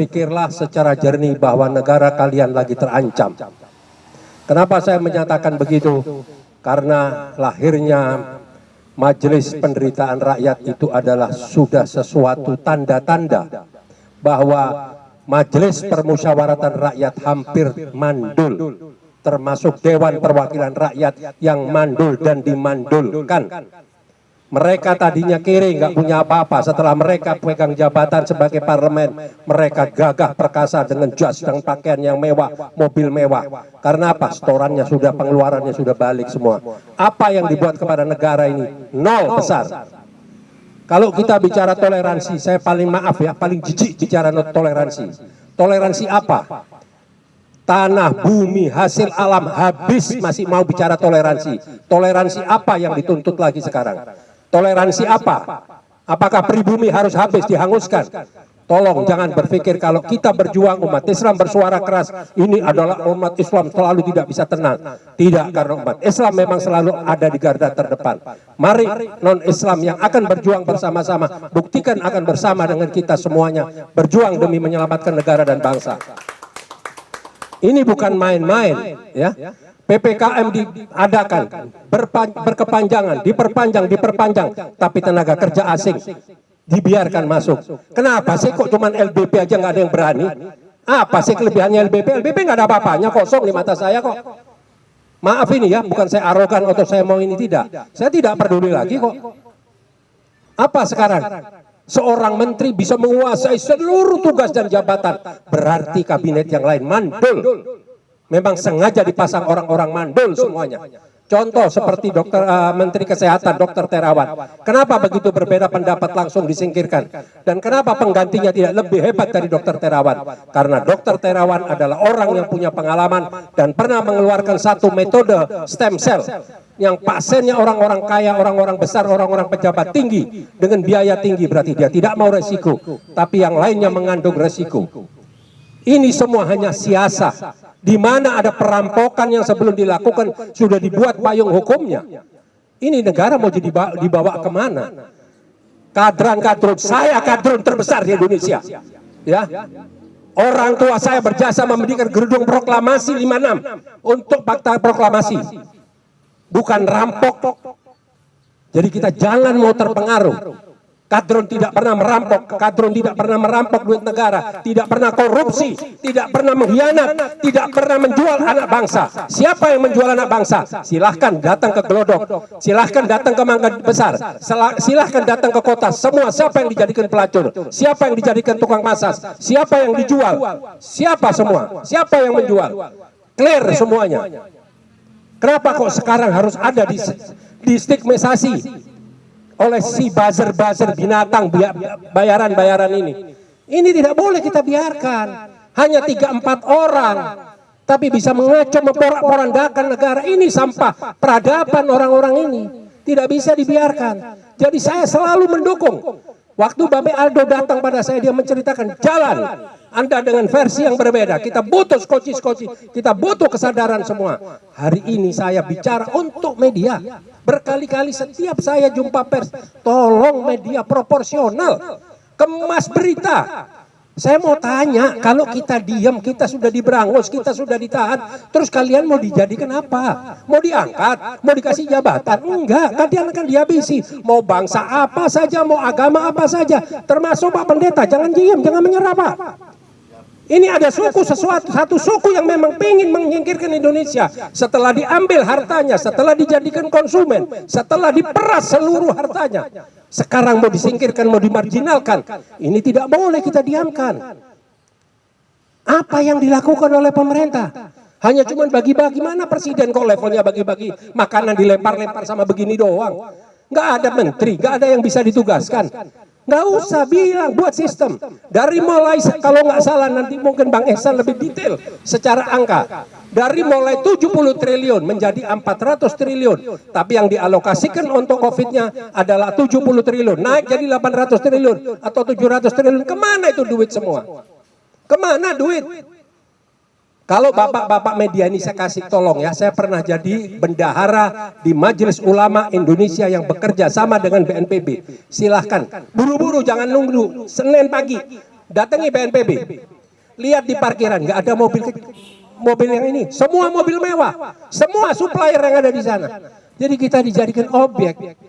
berpikirlah secara jernih bahwa negara kalian lagi terancam. Kenapa saya menyatakan begitu? Karena lahirnya Majelis Penderitaan Rakyat itu adalah sudah sesuatu tanda-tanda bahwa Majelis Permusyawaratan Rakyat hampir mandul, termasuk Dewan Perwakilan Rakyat yang mandul dan dimandulkan. Mereka tadinya kiri, nggak punya apa-apa. Setelah mereka pegang jabatan sebagai parlemen, mereka gagah perkasa dengan jas dan pakaian yang mewah, mobil mewah. Karena apa? Setorannya sudah, pengeluarannya sudah balik semua. Apa yang dibuat kepada negara ini? Nol besar. Kalau kita bicara toleransi, saya paling maaf ya, paling jijik bicara toleransi. Toleransi apa? Tanah, bumi, hasil alam habis masih mau bicara toleransi. Toleransi apa yang dituntut lagi sekarang? Toleransi apa? Apakah pribumi harus habis, dihanguskan? Tolong jangan berpikir kalau kita berjuang, umat Islam bersuara keras, ini adalah umat Islam selalu tidak bisa tenang. Tidak, karena umat Islam memang selalu ada di garda terdepan. Mari non-Islam yang akan berjuang bersama-sama, buktikan akan bersama dengan kita semuanya, berjuang demi menyelamatkan negara dan bangsa. Ini bukan main-main, ya. PPKM diadakan, berkepanjangan, diperpanjang, tapi tenaga kerja asing dibiarkan masuk. Kenapa sih kok cuman LBP aja nggak ada yang berani? Apa sih kelebihannya LBP? LBP nggak ada apa-apanya, kosong di mata saya kok. Maaf ini ya, bukan saya arogan atau saya mau ini, tidak. Saya tidak peduli lagi kok. Apa sekarang? Seorang menteri bisa menguasai seluruh tugas dan jabatan, berarti kabinet yang lain mandul. Memang sengaja dipasang orang-orang mandul semuanya. Contoh seperti Menteri Kesehatan Dr. Terawan. Kenapa begitu berbeda pendapat langsung disingkirkan? Dan kenapa penggantinya tidak lebih hebat dari Dr. Terawan? Karena Dr. Terawan adalah orang yang punya pengalaman dan pernah mengeluarkan satu metode stem cell yang pasiennya orang-orang kaya, orang-orang besar, orang-orang pejabat tinggi dengan biaya tinggi, berarti dia tidak mau resiko, tapi yang lainnya mengandung resiko. Ini semua hanya siasat, di mana ada perampokan yang sebelum dilakukan sudah dibuat payung hukumnya. Ini negara mau jadi dibawa kemana? Kadran-kadrun, saya kadrun terbesar di Indonesia. Ya, orang tua saya berjasa memberikan gedung proklamasi 56 untuk fakta proklamasi, bukan rampok. Jadi kita jangan mau terpengaruh. Kadrun tidak pernah merampok, kadrun tidak pernah merampok duit negara, tidak pernah korupsi, tidak pernah mengkhianat, tidak pernah menjual anak bangsa. Siapa yang menjual anak bangsa? Silahkan datang ke Glodok, silahkan datang ke Mangga Besar, silahkan datang ke kota. Semua siapa yang dijadikan pelacur, siapa yang dijadikan tukang masas, siapa yang dijual, siapa semua, siapa yang menjual. Clear semuanya. Kenapa kok sekarang harus ada di stigmatisasi oleh si buzzer-buzzer binatang bayaran-bayaran ini? Ini tidak boleh kita biarkan. Hanya 3-4 orang, tapi bisa mengacau, memporak-porandakan negara ini. Sampah peradaban orang-orang ini tidak bisa dibiarkan. Jadi saya selalu mendukung. Waktu Babe Aldo datang pada saya, dia menceritakan jalan Anda dengan versi yang berbeda. Kita butuh skoci-skoci, kita butuh kesadaran semua. Hari ini saya bicara untuk media. Berkali-kali setiap saya jumpa pers, tolong media proporsional, kemas berita. Saya mau tanya, kalau kita diam, kita sudah diberangus, kita sudah ditahan, terus kalian mau dijadikan apa? Mau diangkat? Mau dikasih jabatan? Enggak, kalian akan dihabisi. Mau bangsa apa saja, mau agama apa saja, termasuk Pak Pendeta, jangan diam, jangan menyerah Pak. Ini ada satu suku yang memang ingin menyingkirkan Indonesia. Setelah diambil hartanya, setelah dijadikan konsumen, setelah diperas seluruh hartanya, sekarang mau disingkirkan, mau dimarginalkan. Ini tidak boleh kita diamkan. Apa yang dilakukan oleh pemerintah? Hanya cuma bagi-bagi. Mana presiden kok levelnya bagi-bagi makanan, dilempar-lempar sama begini doang? Nggak ada menteri, nggak ada yang bisa ditugaskan. Nggak usah bilang, buat sistem. Dari mulai, kalau nggak salah nanti mungkin Bang Ehsan lebih detail secara angka. Dari mulai 70 triliun menjadi 400 triliun. Tapi yang dialokasikan untuk COVID-nya adalah 70 triliun. Naik jadi 800 triliun atau 700 triliun. Kemana itu duit semua? Kemana duit? Kalau bapak-bapak media ini saya kasih tolong ya, saya pernah jadi bendahara di Majelis Ulama Indonesia yang bekerja sama dengan BNPB. Silahkan, buru-buru jangan nunggu, Senin pagi datangi BNPB. Lihat di parkiran, nggak ada mobil yang ini. Semua mobil mewah, semua supplier yang ada di sana. Jadi kita dijadikan objek.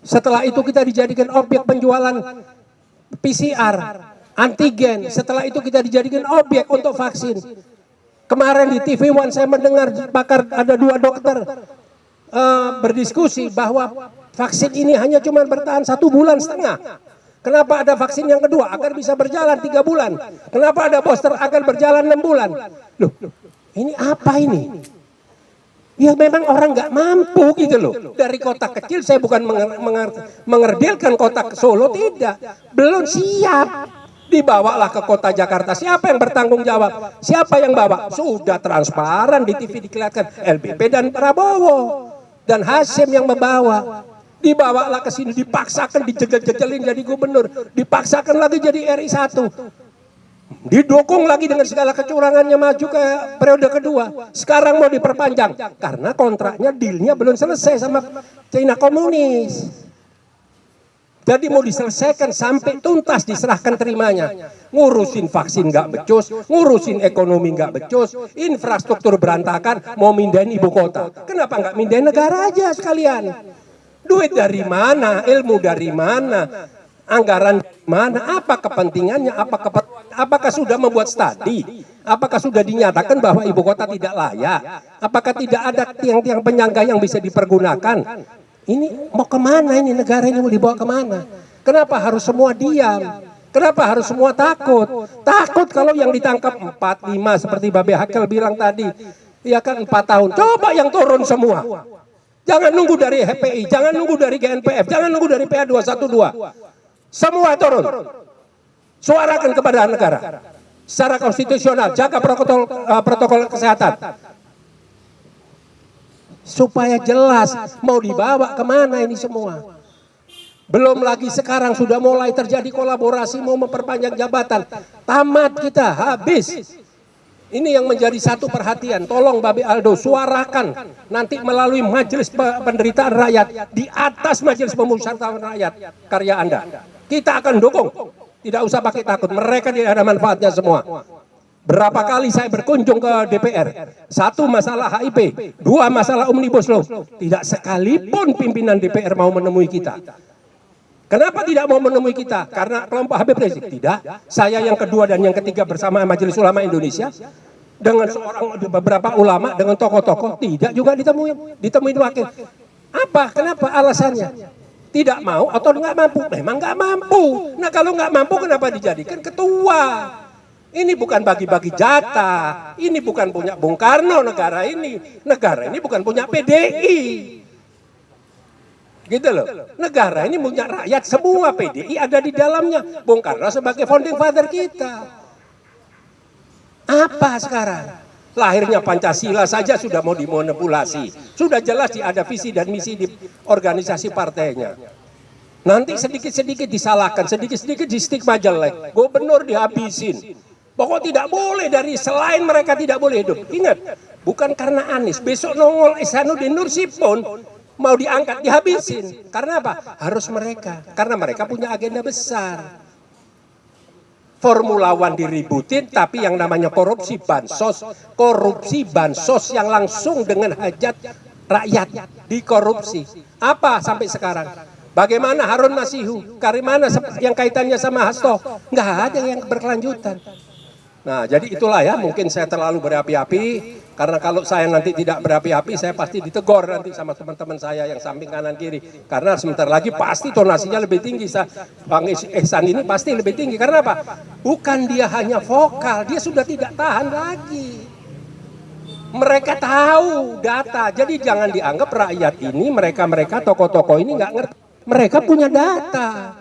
Setelah itu kita dijadikan objek penjualan PCR, antigen. Setelah itu kita dijadikan objek untuk vaksin. Kemarin di TV One saya mendengar pakar, ada 2 dokter berdiskusi bahwa vaksin ini hanya cuma bertahan 1,5 bulan. Kenapa ada vaksin yang kedua? Agar bisa berjalan 3 bulan. Kenapa ada booster? Agar berjalan 6 bulan. Loh, ini apa ini? Ya memang orang nggak mampu gitu loh. Dari kota kecil, saya bukan mengerdilkan kota Solo, tidak. Belum siap. Dibawalah ke kota Jakarta. Siapa yang bertanggung jawab? Siapa yang bawa? Sudah transparan di TV dikelihatkan. LBP dan Prabowo. Dan Hasyim yang membawa. Dibawalah ke sini, dipaksakan, dijegel-jegelin jadi gubernur, dipaksakan lagi jadi RI 1, didukung lagi dengan segala kecurangannya maju ke periode kedua. Sekarang mau diperpanjang karena kontraknya, dealnya belum selesai sama China komunis. Jadi mau diselesaikan sampai tuntas, diserahkan terimanya. Ngurusin vaksin nggak becus, ngurusin ekonomi nggak becus, infrastruktur berantakan, mau mindahin ibu kota. Kenapa nggak mindahin negara aja sekalian? Duit dari mana? Ilmu dari mana? Anggaran dari mana? Apa kepentingannya? Apakah sudah membuat studi? Apakah sudah dinyatakan bahwa ibu kota tidak layak? Apakah tidak ada tiang-tiang penyangga yang bisa dipergunakan? Ini mau kemana ini negara ini, mau dibawa kemana? Kenapa harus semua diam? Kenapa harus semua takut? Takut kalau yang ditangkap 4, 5 seperti Babe Hakel bilang tadi. Ya kan 4 tahun. Coba yang turun semua. Jangan nunggu dari HPI, jangan nunggu dari GNPF, jangan nunggu dari PA 212. Semua turun. Suarakan kepada negara. Secara konstitusional, jaga protokol kesehatan. Supaya jelas mau dibawa kemana ini semua. Belum lagi sekarang sudah mulai terjadi kolaborasi mau memperpanjang jabatan. Tamat kita, habis. Ini yang menjadi satu perhatian. Tolong Babe Aldo suarakan nanti melalui Majelis Penderitaan Rakyat, di atas Majelis Pemusyawaratan Rakyat karya Anda. Kita akan dukung. Tidak usah pakai takut. Mereka tidak ada manfaatnya semua. Berapa kali saya berkunjung ke DPR. 1 masalah HIP, 2 masalah Omnibus Law. Tidak sekalipun pimpinan DPR mau menemui kita. Kenapa tidak mau menemui kita? Karena kelompok Habib Rizik? Tidak. Saya yang kedua dan yang ketiga bersama Majelis Ulama Indonesia, dengan beberapa ulama, dengan tokoh-tokoh, tidak juga ditemuin wakil. Apa? Kenapa alasannya? Tidak mau atau nggak mampu? Memang nggak mampu. Nah kalau nggak mampu kenapa dijadikan ketua? Ini bukan bagi-bagi jatah. Ini bukan punya Bung Karno negara ini. Negara ini bukan punya PDI. Gitu loh. Negara ini punya rakyat semua, PDI ada di dalamnya. Bung Karno sebagai founding father kita. Apa sekarang? Lahirnya Pancasila saja sudah mau dimanipulasi. Sudah jelas ada visi dan misi di organisasi partainya. Nanti sedikit-sedikit disalahkan, sedikit-sedikit di stigma jelek. Gubernur dihabisin. Pokok tidak boleh, dari selain mereka tidak boleh hidup. Ingat, bukan karena Anies. Besok nongol Ihsanuddin Nursi-pun mau diangkat, dihabisin. Karena apa? Harus mereka. Karena mereka punya agenda besar. Formula One diributin, tapi yang namanya korupsi bansos yang langsung dengan hajat rakyat dikorupsi. Apa sampai sekarang? Bagaimana Harun Masihu? Bagaimana yang kaitannya sama Hasto? Nggak ada yang berkelanjutan. Nah, jadi itulah ya, mungkin saya terlalu berapi-api, karena kalau saya nanti tidak berapi-api, saya pasti ditegur nanti sama teman-teman saya yang samping kanan kiri. Karena sebentar lagi pasti tonasinya lebih tinggi, Bang Ihsan ini pasti lebih tinggi. Karena apa? Bukan dia hanya vokal, dia sudah tidak tahan lagi. Mereka tahu data, jadi jangan dianggap rakyat ini, mereka tokoh-tokoh ini nggak ngerti. Mereka punya data.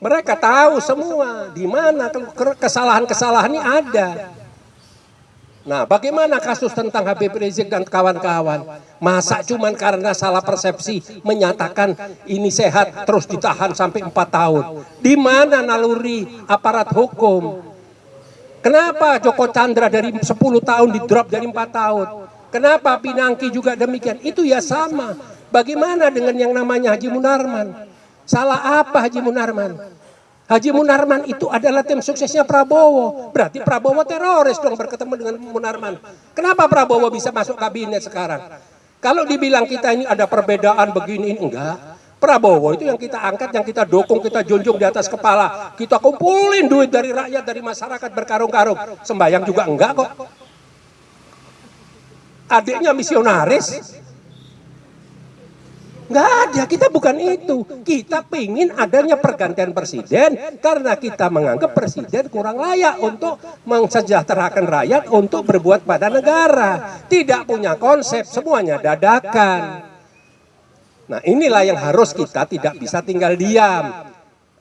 Mereka tahu semua di mana kesalahan-kesalahan ini ada. Nah, bagaimana kasus tentang Habib Rizik dan kawan-kawan? Masa cuman karena salah persepsi menyatakan ini sehat terus ditahan sampai 4 tahun? Di mana naluri aparat hukum? Kenapa Joko Chandra dari 10 tahun di drop jadi 4 tahun? Kenapa Pinangki juga demikian? Itu ya sama. Bagaimana dengan yang namanya Haji Munarman? Salah apa Haji Munarman? Haji Munarman itu adalah tim suksesnya Prabowo. Berarti Prabowo teroris dong berketemu dengan Munarman. Kenapa Prabowo bisa masuk kabinet sekarang? Kalau dibilang kita ini ada perbedaan begini, enggak. Prabowo itu yang kita angkat, yang kita dukung, kita junjung di atas kepala. Kita kumpulin duit dari rakyat, dari masyarakat berkarung-karung. Sembayang juga enggak kok. Adiknya misionaris. Enggak ada, kita bukan itu. Kita pingin adanya pergantian presiden karena kita menganggap presiden kurang layak untuk mensejahterakan rakyat, untuk berbuat pada negara. Tidak punya konsep, semuanya dadakan. Nah inilah yang harus kita tidak bisa tinggal diam.